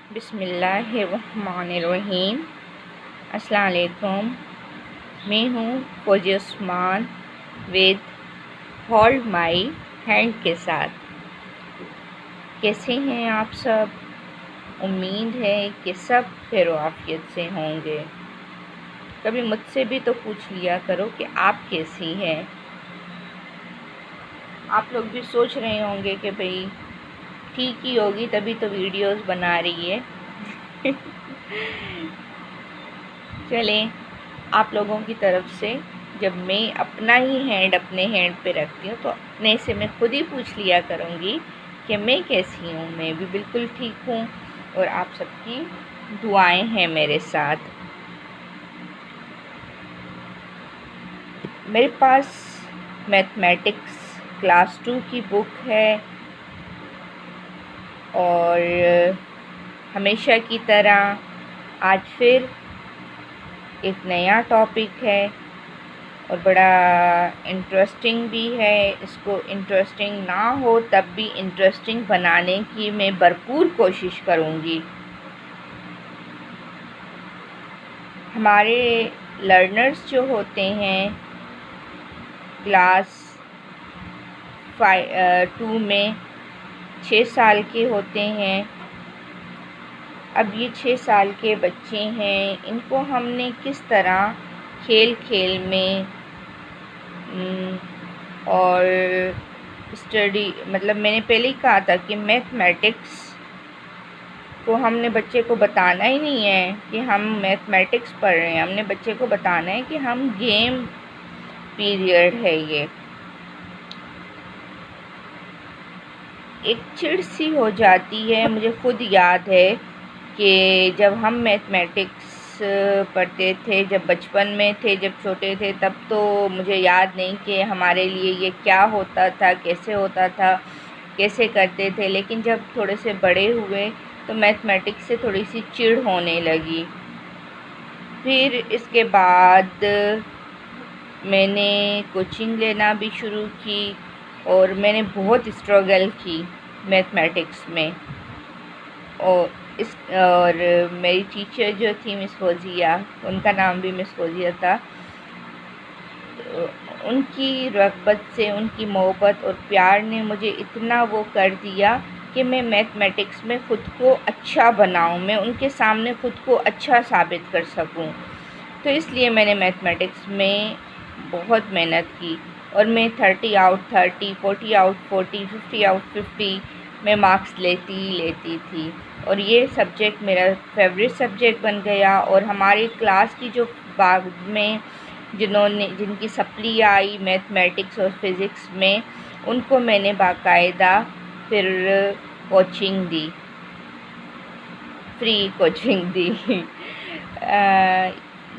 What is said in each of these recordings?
बिस्मिल्लाहिर्रहमानिर्रहीम। अस्सलाम वालेकुम। मैं हूँ Fauzia Usman with hold my hand के साथ। कैसे हैं आप सब? उम्मीद है कि सब खैर आफियत से होंगे। कभी मुझसे भी तो पूछ लिया करो कि आप कैसी हैं। आप लोग भी सोच रहे होंगे कि भाई ठीक ही होगी, तभी तो वीडियोस बना रही है। चलें, आप लोगों की तरफ से जब मैं अपना ही हैंड अपने हैंड पे रखती हूँ तो अपने से मैं खुद ही पूछ लिया करूँगी कि मैं कैसी हूँ। मैं भी बिल्कुल ठीक हूँ और आप सबकी दुआएं हैं मेरे साथ। मेरे पास मैथमेटिक्स क्लास 2 की बुक है और हमेशा की तरह आज फिर एक नया टॉपिक है और बड़ा इंटरेस्टिंग भी है। इसको इंटरेस्टिंग ना हो तब भी इंटरेस्टिंग बनाने की मैं भरपूर कोशिश करूँगी। हमारे लर्नर्स जो होते हैं क्लास 2 में 6 साल के होते हैं। अब ये 6 साल के बच्चे हैं, इनको हमने किस तरह खेल खेल में और स्टडी मतलब मैंने पहले ही कहा था कि मैथमेटिक्स को हमने बच्चे को बताना ही नहीं है कि हम मैथमेटिक्स पढ़ रहे हैं। हमने बच्चे को बताना है कि हम गेम पीरियड है ये। एक चिढ़ सी हो जाती है। मुझे खुद याद है कि जब हम मैथमेटिक्स पढ़ते थे, जब बचपन में थे, जब छोटे थे, तब तो मुझे याद नहीं कि हमारे लिए ये क्या होता था, कैसे होता था, कैसे करते थे। लेकिन जब थोड़े से बड़े हुए तो मैथमेटिक्स से थोड़ी सी चिढ़ होने लगी। फिर इसके बाद मैंने कोचिंग लेना भी शुरू की और मैंने बहुत स्ट्रगल की मैथमेटिक्स में। और मेरी टीचर जो थी मिस फौजिया, उनका नाम भी मिस फौजिया था, उनकी रग़बत से, उनकी मोहब्बत और प्यार ने मुझे इतना वो कर दिया कि मैं मैथमेटिक्स में ख़ुद को अच्छा बनाऊं, मैं उनके सामने ख़ुद को अच्छा साबित कर सकूं। तो इसलिए मैंने मैथमेटिक्स में बहुत मेहनत की और मैं 30 आउट 30, 40 आउट 40, 50 आउट 50 में मार्क्स लेती थी और ये सब्जेक्ट मेरा फेवरेट सब्जेक्ट बन गया। और हमारी क्लास की जो बाद में जिनकी सप्ली आई मैथमेटिक्स और फिज़िक्स में, उनको मैंने बाकायदा फिर कोचिंग दी, फ्री कोचिंग दी।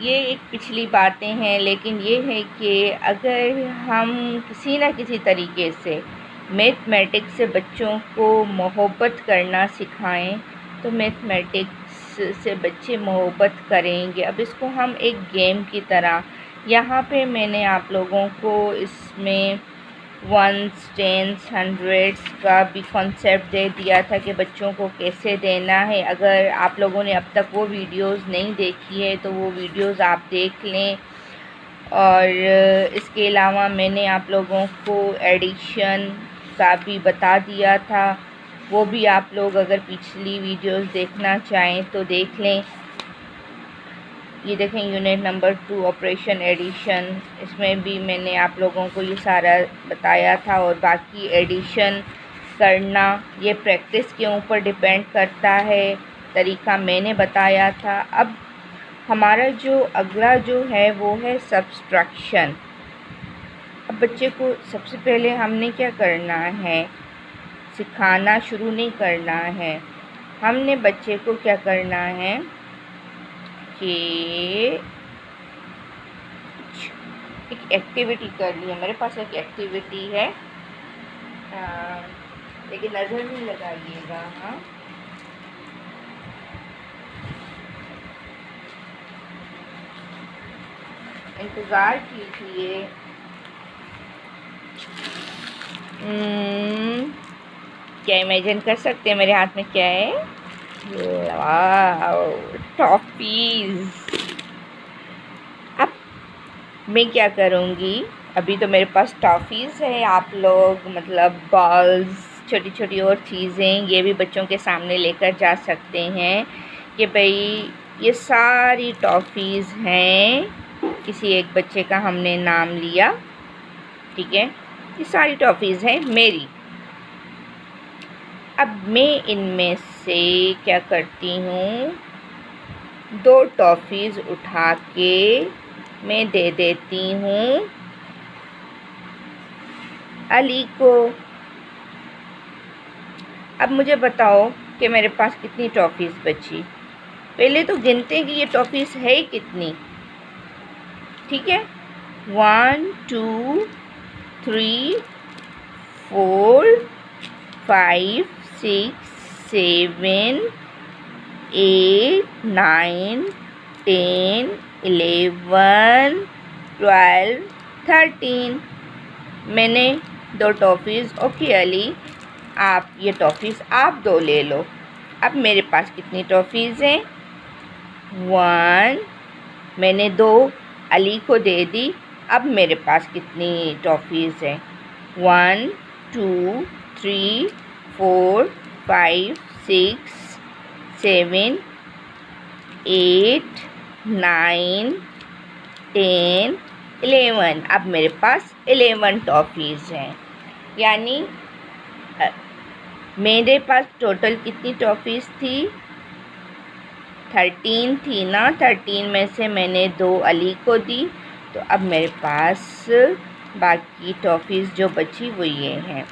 ये एक पिछली बातें हैं, लेकिन ये है कि अगर हम किसी न किसी तरीके से मैथमेटिक्स से बच्चों को मोहब्बत करना सिखाएं तो मैथमेटिक्स से बच्चे मोहब्बत करेंगे। अब इसको हम एक गेम की तरह, यहाँ पे मैंने आप लोगों को इसमें वंस, टेंस, हंड्रेड्स का भी कॉन्सेप्ट दे दिया था कि बच्चों को कैसे देना है। अगर आप लोगों ने अब तक वो वीडियोस नहीं देखी है तो वो वीडियोस आप देख लें। और इसके अलावा मैंने आप लोगों को एडिशन का भी बता दिया था, वो भी आप लोग अगर पिछली वीडियोस देखना चाहें तो देख लें। ये देखें यूनिट नंबर 2 ऑपरेशन एडिशन, इसमें भी मैंने आप लोगों को ये सारा बताया था। और बाकी एडिशन करना ये प्रैक्टिस के ऊपर डिपेंड करता है, तरीका मैंने बताया था। अब हमारा जो अगला जो है वो है सब्सट्रैक्शन। अब बच्चे को सबसे पहले हमने क्या करना है, सिखाना शुरू नहीं करना है। हमने बच्चे को क्या करना है कि एक एक्टिविटी करनी है। मेरे पास एक एक्टिविटी है, लेकिन नज़र नहीं लगाइएगा। हाँ, इंतज़ार कीजिए। क्या इमेजिन कर सकते हैं मेरे हाथ में क्या है? Wow, toffees. अब मैं क्या करूँगी, अभी तो मेरे पास टॉफ़ीज़ है, आप लोग मतलब बॉल्स, छोटी छोटी और चीज़ें ये भी बच्चों के सामने लेकर जा सकते हैं कि भाई ये सारी टॉफ़ीज़ हैं। किसी एक बच्चे का हमने नाम लिया, ठीक है, ये सारी टॉफ़ीज़ हैं मेरी। अब मैं इनमें से क्या करती हूँ, 2 टॉफ़ीज़ उठा के मैं दे देती हूँ अली को। अब मुझे बताओ कि मेरे पास कितनी टॉफ़ीज़ बची। पहले तो गिनते हैं कि ये टॉफ़ीज़ है कितनी, ठीक है। 1 2 3 4 5 6 7 8 9 10 11 12 13। मैंने 2 टॉफ़ीज़। ओके अली, आप ये टॉफ़ीज़ आप 2 ले लो। अब मेरे पास कितनी टॉफ़ीज़ हैं, 1, मैंने 2 अली को दे दी। अब मेरे पास कितनी टॉफ़ीज़ हैं, 1 2 3 4 5 6 7 8 9 10 11। अब मेरे पास 11 टॉफ़ीज़ हैं। यानी मेरे पास टोटल कितनी टॉफ़ीज़ थी, 13 थी ना। 13 में से मैंने 2 अली को दी, तो अब मेरे पास बाकी टॉफ़ीज़ जो बची वो ये हैं।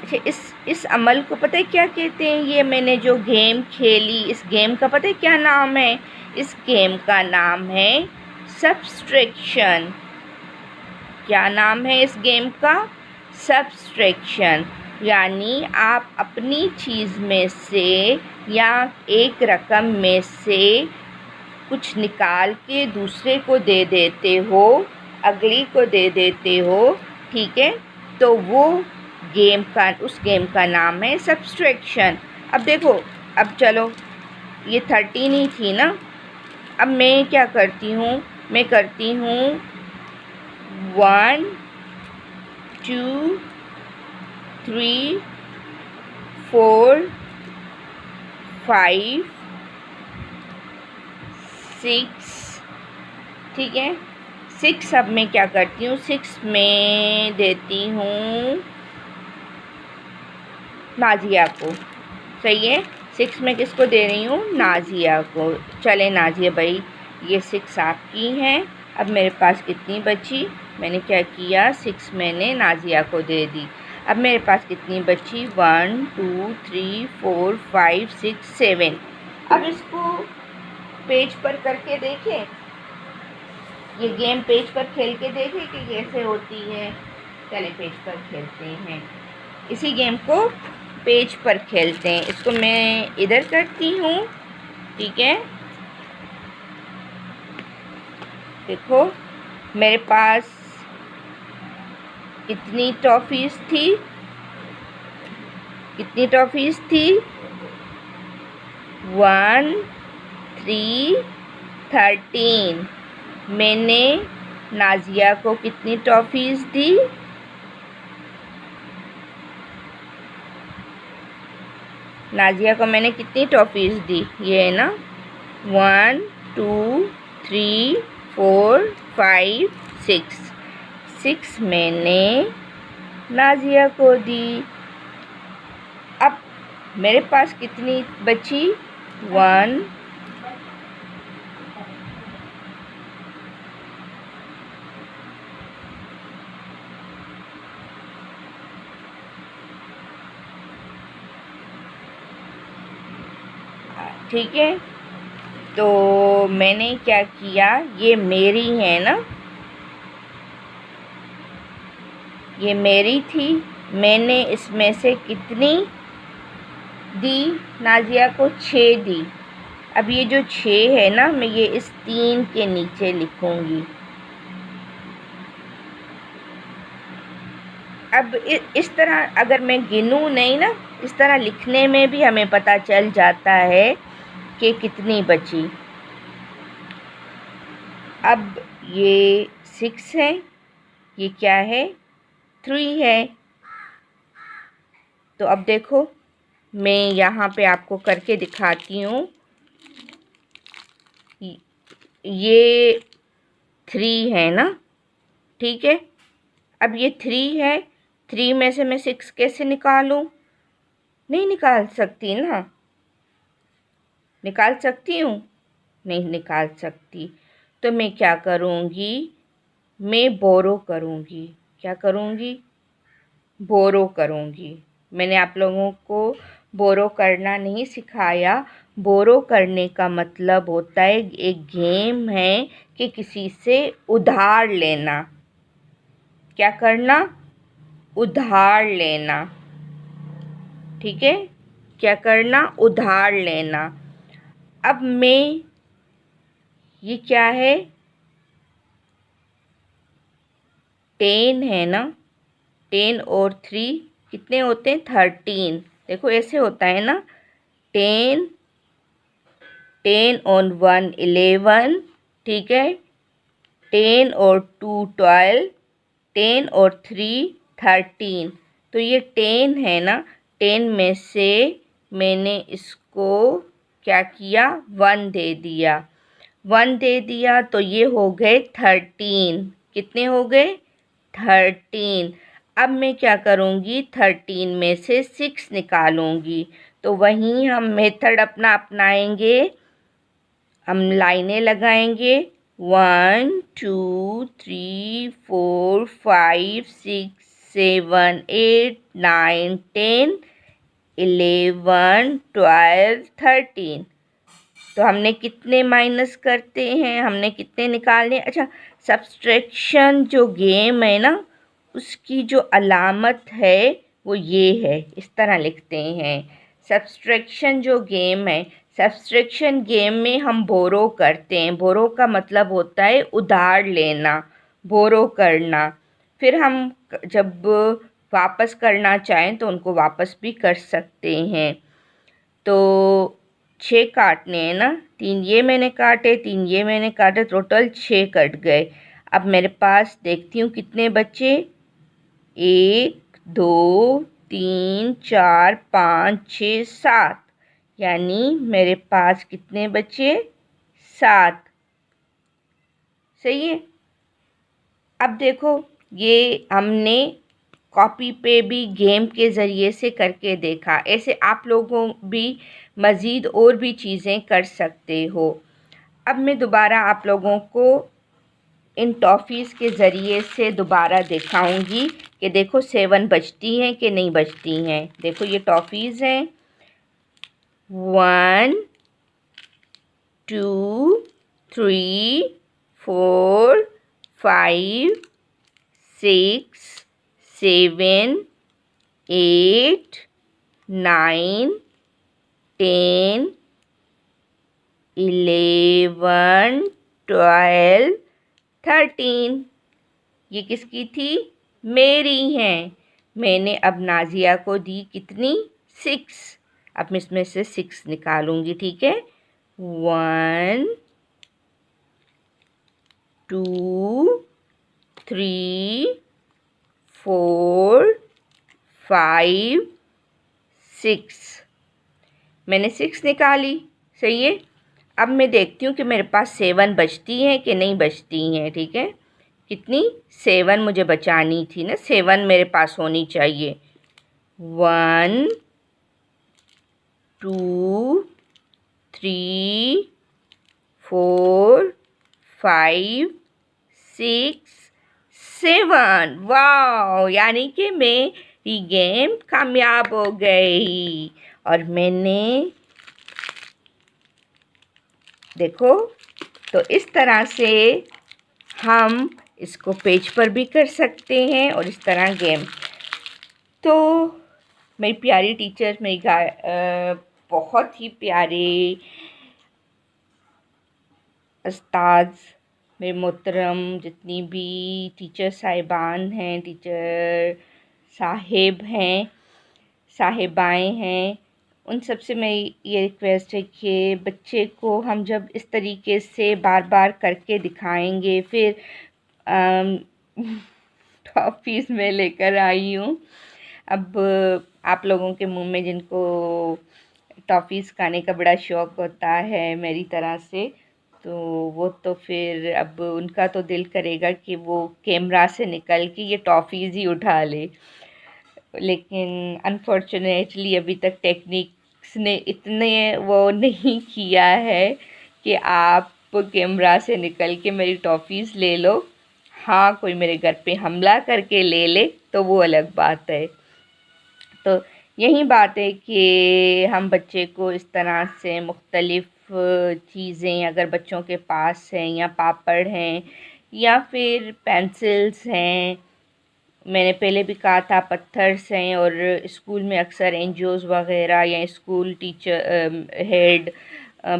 अच्छा, इस अमल को पता है क्या कहते हैं, ये मैंने जो गेम खेली, इस गेम का पता है क्या नाम है, इस गेम का नाम है सब्सट्रैक्शन। क्या नाम है इस गेम का, सब्सट्रैक्शन। यानी आप अपनी चीज़ में से या एक रकम में से कुछ निकाल के दूसरे को दे देते हो, अगली को दे देते हो, ठीक है। तो वो गेम का, उस गेम का नाम है सब्सट्रैक्शन। अब देखो, अब चलो ये 13 ही थी ना। अब मैं क्या करती हूँ, मैं करती हूँ 1 2 3 4 5 6, ठीक है, 6। अब मैं क्या करती हूँ, 6 में देती हूँ नाजिया को, सही है। 6 में किसको दे रही हूँ, नाजिया को। चले नाजिया भाई, ये 6 आपकी हैं। अब मेरे पास कितनी बची, मैंने क्या किया, 6 मैंने नाजिया को दे दी। अब मेरे पास कितनी बची, 1 2 3 4 5 6 7। अब इसको पेज पर करके देखें, ये गेम पेज पर खेल के देखें कि कैसे होती है। चले पेज पर खेलते हैं, इसी गेम को पेज पर खेलते हैं। इसको मैं इधर करती हूँ, ठीक है। देखो मेरे पास कितनी टॉफ़ीज़ थी, कितनी टॉफ़ीज़ थी, 1 3 13। मैंने नाजिया को कितनी टॉफ़ीज़ दी, नाजिया को मैंने कितनी टॉफ़ीज़ दी, ये है ना, 1 2 3 4 5 6। 6 मैंने नाजिया को दी। अब मेरे पास कितनी बची, 1 ठीक है। तो मैंने क्या किया, ये मेरी है ना, ये मेरी थी, मैंने इसमें से कितनी दी, नाजिया को 6 दी। अब ये जो 6 है ना, मैं ये इस 3 के नीचे लिखूँगी, अब इस तरह अगर मैं गिनूँ नहीं ना, इस तरह लिखने में भी हमें पता चल जाता है कि कितनी बची। अब ये 6 है, ये क्या है, 3 है। तो अब देखो मैं यहाँ पे आपको करके दिखाती हूँ। ये 3 है ना, ठीक है। अब ये 3 है, 3 में से मैं 6 कैसे निकालूं? नहीं निकाल सकती ना। निकाल सकती हूँ? नहीं निकाल सकती। तो मैं क्या करूँगी, मैं बोरो करूँगी। क्या करूँगी? बोरो करूँगी। मैंने आप लोगों को बोरो करना नहीं सिखाया। बोरो करने का मतलब होता है, एक गेम है कि किसी से उधार लेना। क्या करना? उधार लेना, ठीक है। क्या करना? उधार लेना। अब मैं, ये क्या है, 10 है ना, 10 और 3 कितने होते हैं? 13। देखो ऐसे होता है ना, 10, 10 और 1 11, ठीक है। 10 और 2 12, 10 और 3 13। तो ये 10 है ना, 10 में से मैंने इसको क्या किया, 1 दे दिया। 1 दे दिया तो ये हो गए 13। कितने हो गए? 13। अब मैं क्या करूँगी, 13 में से 6 निकालूंगी। तो वहीं हम मेथड अपना अपनाएंगे, हम लाइनें लगाएंगे। 1 2 3 4 5 6 7 8 9 10 11 12 13। तो हमने कितने माइनस करते हैं, हमने कितने निकालने? अच्छा, सब्सट्रैक्शन जो गेम है ना, उसकी जो अलामत है वो ये है, इस तरह लिखते हैं। सब्सट्रैक्शन जो गेम है, सब्सट्रैक्शन गेम में हम बोरो करते हैं। बोरो का मतलब होता है उधार लेना, बोरो करना। फिर हम जब वापस करना चाहें तो उनको वापस भी कर सकते हैं। तो 6 काटने हैं ना, 3 ये मैंने काटे, 3 ये मैंने काटे, टोटल 6 कट गए। अब मेरे पास देखती हूँ कितने बचे। 1 2 3 4 5 6 7, यानी मेरे पास कितने बचे? 7। सही है। अब देखो ये हमने कॉपी पे भी गेम के ज़रिए से करके देखा। ऐसे आप लोगों भी मज़ीद और भी चीज़ें कर सकते हो। अब मैं दोबारा आप लोगों को इन टॉफ़ीज़ के ज़रिए से दोबारा दिखाऊंगी कि देखो 7 बचती हैं कि नहीं बचती हैं। देखो ये टॉफ़ीज़ हैं, 1 2 3 4 5 6 7 8 9 10 11 12 13। ये किसकी थी? मेरी हैं। मैंने अब नाजिया को दी कितनी? 6। अब मैं इसमें से 6 निकालूंगी, ठीक है। 1 2 3 4 5 6। मैंने 6 निकाली, सही है। अब मैं देखती हूँ कि मेरे पास 7 बचती हैं कि नहीं बचती हैं, ठीक है। कितनी? 7 मुझे बचानी थी ना, 7 मेरे पास होनी चाहिए। 1 2 3 4 5 6 7। वाह, यानी कि मेरी गेम कामयाब हो गई। और मैंने, देखो, तो इस तरह से हम इसको पेज पर भी कर सकते हैं और इस तरह गेम। तो मेरी प्यारी टीचर, बहुत ही प्यारे उस्ताद, मेरे मोहतरम जितनी भी टीचर साहिबान हैं, टीचर साहिब हैं, साहिबाएँ हैं, उन सब से मैं ये रिक्वेस्ट है कि बच्चे को हम जब इस तरीके से बार बार करके दिखाएंगे, फिर टॉफ़ीज़ में लेकर आई हूँ। अब आप लोगों के मुंह में जिनको टॉफ़ीज़ खाने का बड़ा शौक़ होता है मेरी तरह से, तो वो तो फिर अब उनका तो दिल करेगा कि वो कैमरा से निकल के ये टॉफ़ीज़ ही उठा ले, लेकिन अनफॉर्चुनेटली अभी तक टेक्निक्स ने इतने वो नहीं किया है कि आप कैमरा से निकल के मेरी टॉफ़ीज़ ले लो। हाँ, कोई मेरे घर पे हमला करके ले ले तो वो अलग बात है। तो यही बात है कि हम बच्चे को इस तरह से मुख्तलिफ़ चीज़ें अगर बच्चों के पास हैं, या पापड़ हैं या फिर पेंसिल्स हैं, मैंने पहले भी कहा था पत्थर्स हैं, और स्कूल में अक्सर एनजीओज़ वगैरह या स्कूल टीचर हेड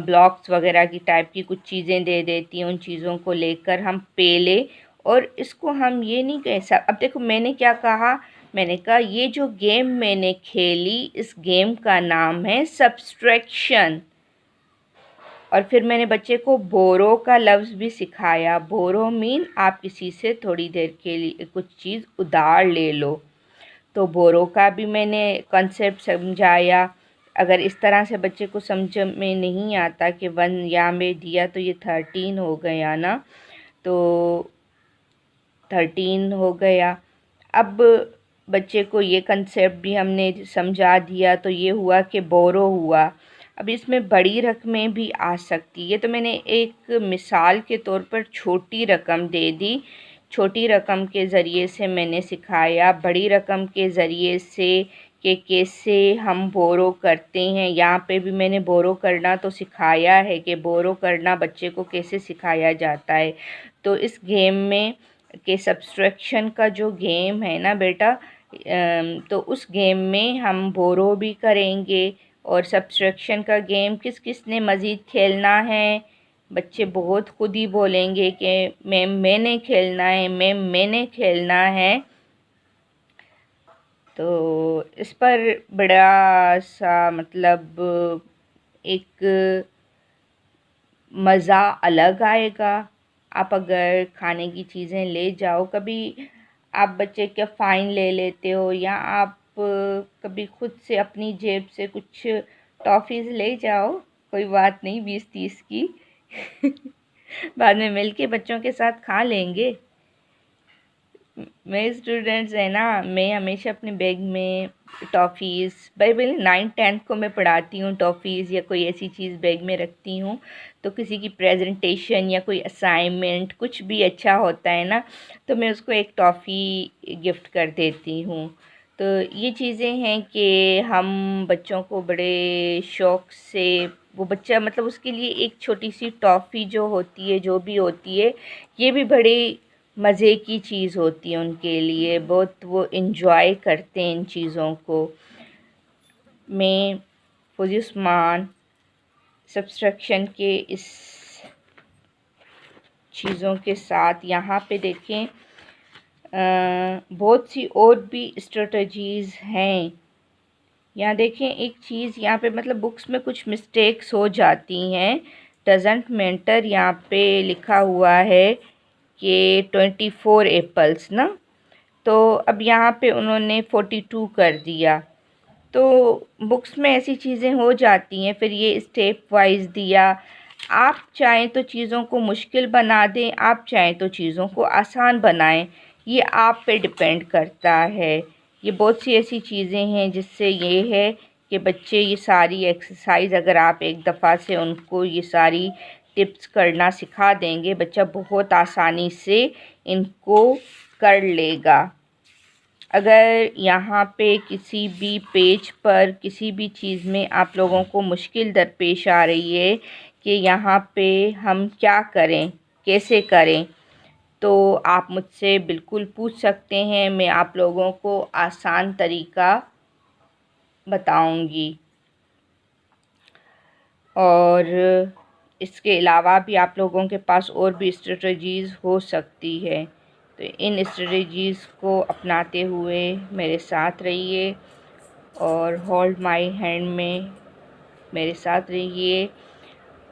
ब्लॉक्स वगैरह की टाइप की कुछ चीज़ें दे देती हैं। उन चीज़ों को लेकर हम पेले, और इसको हम ये नहीं कह सकते। अब देखो मैंने क्या कहा, मैंने कहा ये जो गेम मैंने खेली, इस गेम का नाम है सब्सट्रैक्शन। और फिर मैंने बच्चे को बोरो का लफ्ज़ भी सिखाया। बोरो मीन आप किसी से थोड़ी देर के लिए कुछ चीज़ उधार ले लो, तो बोरो का भी मैंने कॉन्सेप्ट समझाया। अगर इस तरह से बच्चे को समझ में नहीं आता कि 1 यहाँ में दिया तो ये 13 हो गया ना, तो 13 हो गया। अब बच्चे को ये कंसेप्ट भी हमने समझा दिया, तो ये हुआ कि बोरो हुआ। अब इसमें बड़ी रकमें भी आ सकती है, तो मैंने एक मिसाल के तौर पर छोटी रकम दे दी। छोटी रकम के ज़रिए से मैंने सिखाया, बड़ी रकम के ज़रिए से कि कैसे हम बोरो करते हैं। यहाँ पे भी मैंने बोरो करना तो सिखाया है कि बोरो करना बच्चे को कैसे सिखाया जाता है। तो इस गेम में कि सब्सट्रैक्शन का जो गेम है ना बेटा, तो उस गेम में हम बोरो भी करेंगे, और सब्सट्रैक्शन का गेम किस किस ने मज़ीद खेलना है। बच्चे बहुत खुद ही बोलेंगे कि मैम मैंने खेलना है, मैम मैंने खेलना है। तो इस पर बड़ा सा मतलब एक मज़ा अलग आएगा। आप अगर खाने की चीज़ें ले जाओ, कभी आप बच्चे का फ़ाइन ले लेते हो, या आप कभी खुद से अपनी जेब से कुछ टॉफ़ीज़ ले जाओ, कोई बात नहीं 20-30 की बाद में मिल के बच्चों के साथ खा लेंगे। मेरे स्टूडेंट्स हैं ना, मैं हमेशा अपने बैग में टॉफ़ीज़, पहले 9th-10th को मैं पढ़ाती हूँ, टॉफ़ीज़ या कोई ऐसी चीज़ बैग में रखती हूँ। तो किसी की प्रेजेंटेशन या कोई असाइनमेंट कुछ भी अच्छा होता है ना, तो मैं उसको एक टॉफ़ी गिफ्ट कर देती हूँ। तो ये चीज़ें हैं कि हम बच्चों को बड़े शौक़ से, वो बच्चा मतलब उसके लिए एक छोटी सी टॉफ़ी जो होती है, जो भी होती है, ये भी बड़ी मज़े की चीज़ होती है उनके लिए। बहुत वो इन्जॉय करते हैं इन चीज़ों को। मैं फौजी उस्मान सब्सट्रैक्शन के इस चीज़ों के साथ यहाँ पे देखें, बहुत सी और भी स्ट्रेटजीज़ हैं। यहाँ देखें एक चीज़, यहाँ पे मतलब बुक्स में कुछ मिस्टेक्स हो जाती हैं। डज़न्ट मैटर यहाँ पे लिखा हुआ है कि 24 एप्पल्स ना, तो अब यहाँ पे उन्होंने 42 कर दिया। तो बुक्स में ऐसी चीज़ें हो जाती हैं, फिर ये स्टेप वाइज दिया। आप चाहें तो चीज़ों को मुश्किल बना दें, आप चाहें तो चीज़ों को आसान बनाएं, ये आप पे डिपेंड करता है। ये बहुत सी ऐसी चीज़ें हैं जिससे ये है कि बच्चे ये सारी एक्सरसाइज अगर आप एक दफ़ा से उनको ये सारी टिप्स करना सिखा देंगे, बच्चा बहुत आसानी से इनको कर लेगा। अगर यहाँ पे किसी भी पेज पर किसी भी चीज़ में आप लोगों को मुश्किल दरपेश आ रही है कि यहाँ पे हम क्या करें, कैसे करें, तो आप मुझसे बिल्कुल पूछ सकते हैं। मैं आप लोगों को आसान तरीका बताऊंगी। और इसके अलावा भी आप लोगों के पास और भी स्ट्रेटजीज़ हो सकती है। तो इन स्ट्रेटजीज़ को अपनाते हुए मेरे साथ रहिए और होल्ड माय हैंड में मेरे साथ रहिए,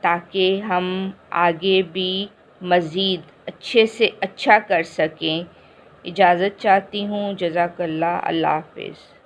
ताकि हम आगे भी मज़ीद अच्छे से अच्छा कर सकें। इजाज़त चाहती हूँ। जज़ाकल्लाह। अल्लाह हाफ़िज़।